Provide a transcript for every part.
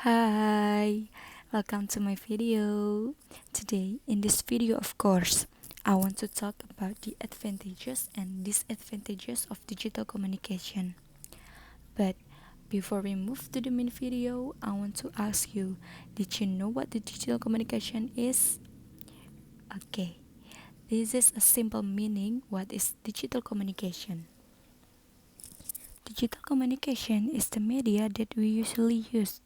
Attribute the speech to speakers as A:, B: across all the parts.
A: Hi, welcome to my video. Today, in this video, of course, I want to talk about the advantages and disadvantages of digital communication. But before we move to the main video, I want to ask you, did you know what the digital communication is? Okay, this is a simple meaning. What is digital communication? Digital communication is the media that we usually use.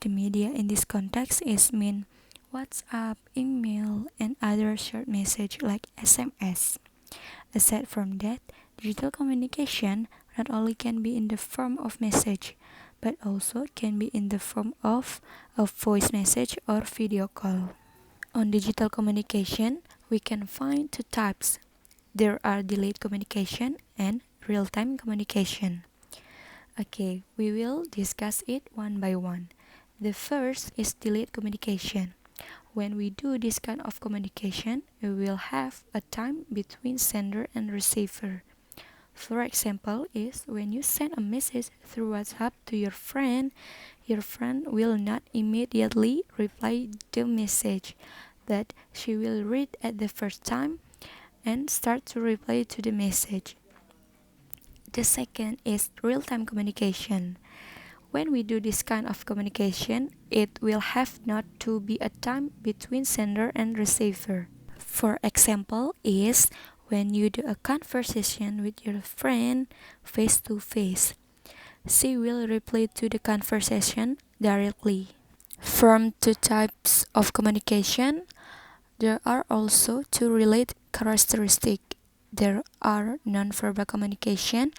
A: The media in this context is mean WhatsApp, email, and other short message like SMS. Aside from that, digital communication not only can be in the form of message, but also can be in the form of a voice message or video call. On digital communication, we can find two types. There are delayed communication and real-time communication. Okay, we will discuss it one by one. The first is delayed communication. When we do this kind of communication, we will have a time between sender and receiver. For example, is when you send a message through WhatsApp to your friend will not immediately reply the message, but she will read at the first time and start to reply to the message. The second is real-time communication. When we do this kind of communication, it will have not to be a time between sender and receiver. For example, is when you do a conversation with your friend face to face. She will reply to the conversation directly. From two types of communication, there are also two related characteristics. There are nonverbal communication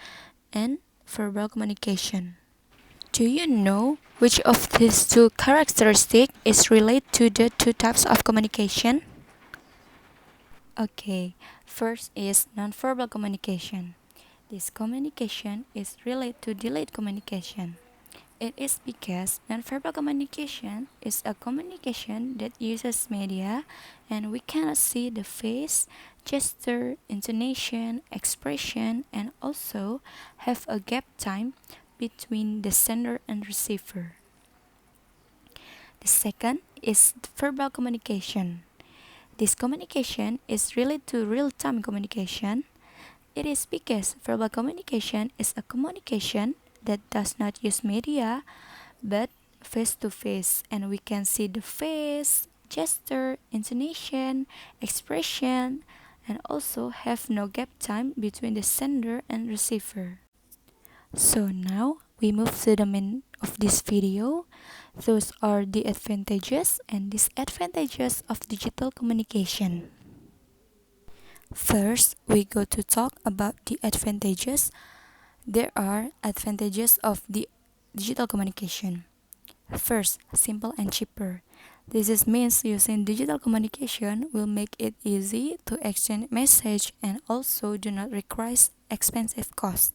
A: and verbal communication. Do you know which of these two characteristics is related to the two types of communication? Okay, first is nonverbal communication. This communication is related to delayed communication. It is because nonverbal communication is a communication that uses media and we cannot see the face, gesture, intonation, expression, and also have a gap time between the sender and receiver. The second is verbal communication. This communication is related to real-time communication. It is because verbal communication is a communication that does not use media but face to face, and we can see the face, gesture, intonation, expression, and also have no gap time between the sender and receiver. So now we move to the main of this video. Those are the advantages and disadvantages of digital communication. First, we go to talk about the advantages. There are advantages of the digital communication. First, simple and cheaper. Means using digital communication will make it easy to exchange message and also do not require expensive cost.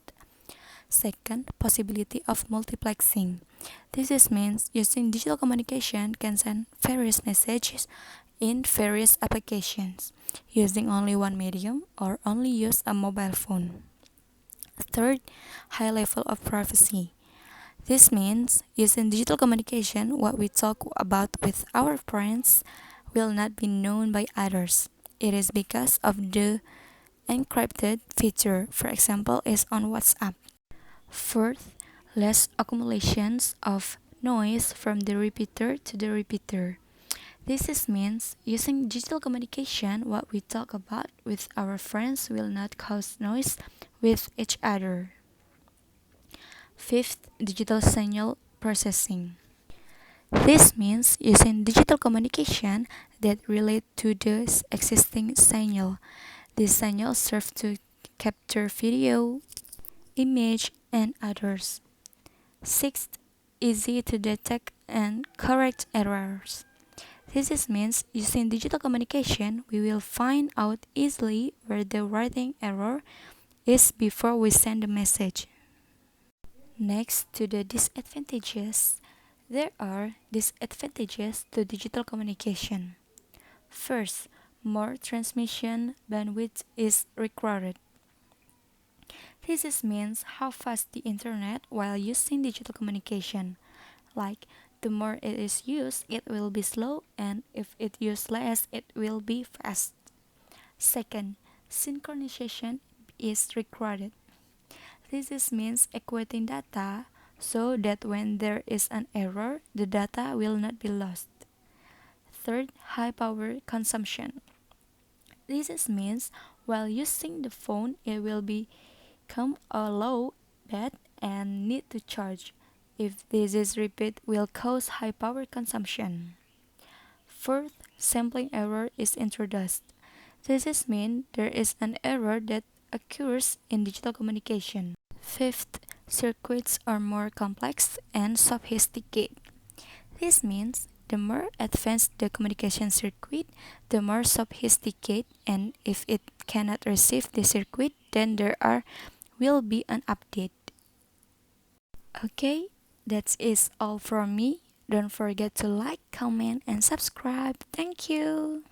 A: Second, possibility of multiplexing. Means using digital communication can send various messages in various applications using only one medium or only use a mobile phone. Third, high level of privacy. This means using digital communication, what we talk about with our friends will not be known by others. It is because of the encrypted feature, for example, is on WhatsApp. Fourth, less accumulations of noise from the repeater to the repeater. Means using digital communication, what we talk about with our friends will not cause noise with each other. Fifth, digital signal processing. This means using digital communication that relate to the existing signal. This signal serves to capture video, image, and others. Sixth, easy to detect and correct errors. Means using digital communication, we will find out easily where the writing error is before we send the message. Next to the disadvantages, there are disadvantages to digital communication. First, more transmission bandwidth is required. Means how fast the internet while using digital communication, like The more it is used, it will be slow, and if it used less, it will be fast. Second, synchronization is required. Means equating data so that when there is an error, the data will not be lost. Third, high power consumption. Means while using the phone, it will become a low bat and need to charge. If this is repeat, will cause high power consumption. Fourth, sampling error is introduced. Means there is an error that occurs in digital communication. Fifth, circuits are more complex and sophisticated. This means the more advanced the communication circuit, the more sophisticated, and if it cannot receive the circuit, then will be an update. Okay, that is all from me. Don't forget to like, comment, and subscribe. Thank you.